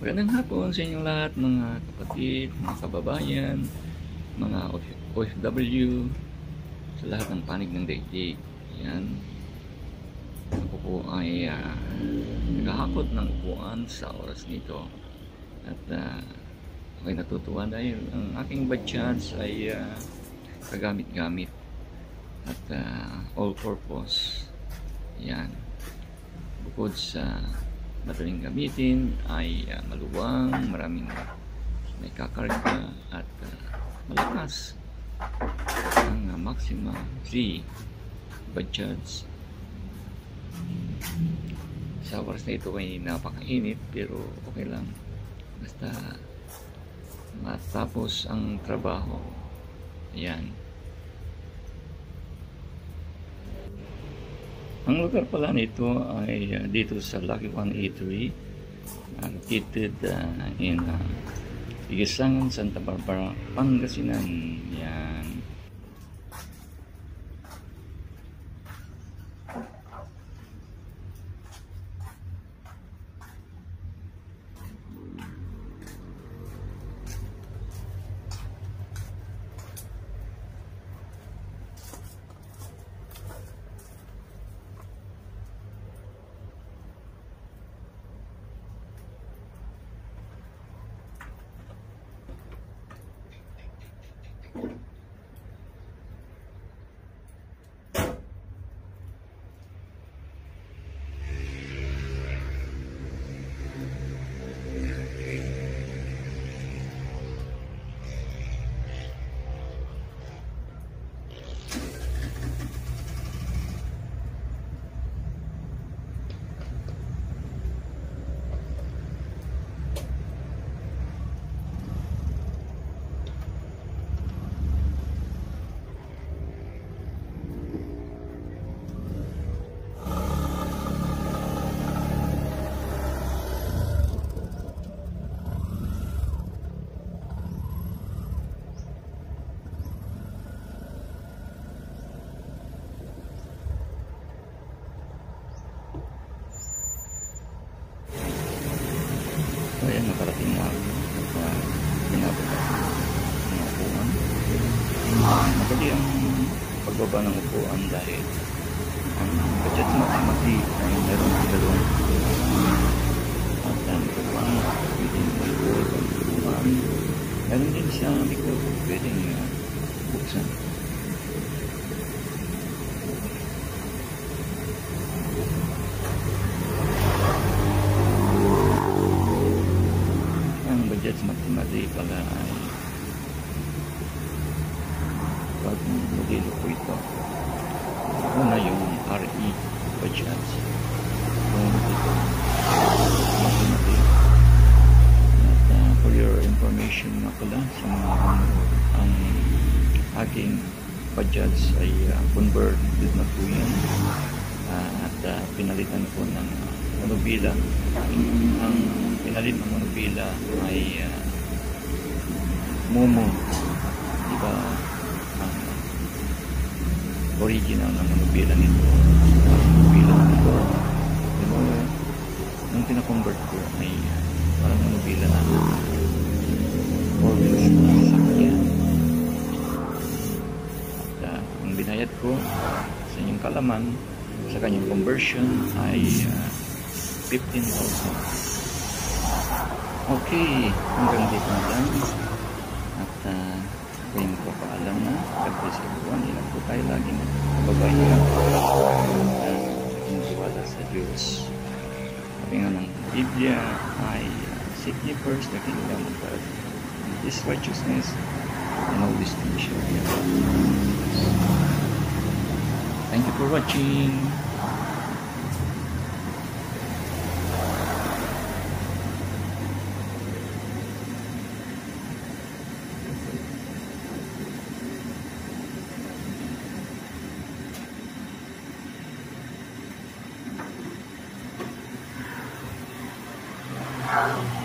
Magandang hapon sa inyong lahat, mga kapatid, mga kababayan, mga OFW, sa lahat ng panig ng daigdig. Yan. Ako po ay naghahakot ng upuan sa oras nito. At ako'y natutuwa dahil ang aking budgets ay kagamit-gamit at all-purpose. Yan. Bukod sa madaling gamitin ay maluwang, maraming may kakarga at malakas ang Maxima Z Bajaj. Sa oras na ito ay napakainit pero okay lang, basta matapos ang trabaho. Ayan. Ang lugar pala nito ay dito sa Lucky 183, located in Igisangan, Santa Barbara, Pangasinan. Yan. So ayan, nakarating na ako at pinabot ako ng upuan. Madali ang pagbaba ng upuan dahil ang budget mo ay meron ng dalawang at ang upuan pwedeng malibol ang upuan. Meron din sa likod pwedeng buksan. Matindi pala ay pag modelo ko ito, una yung RE Bajaj, yung ito matindi. At for your information na pala sa mga ang aking Bajaj ay converted na po yan at pinalitan ko ng monobila. Ang pinalit ng monobila ay Momo, diba? Original na monobila nito. Monobila nito, diba? Nung pinakonvert ko ay parang monobila na 4 wheels na sakyan. At ang binayad ko sa inyong kalaman sa kanyang conversion ay 15,000. Okay, hanggang dito na lang. At kung magpapaalam na, God bless everyone. Ilan po tayo laging babayan at tiwala sa Diyos. Sabi nga ng Biblia ay seek ye first the kingdom of God and His righteousness, and all these things shall be added. Thank you for watching. Wow.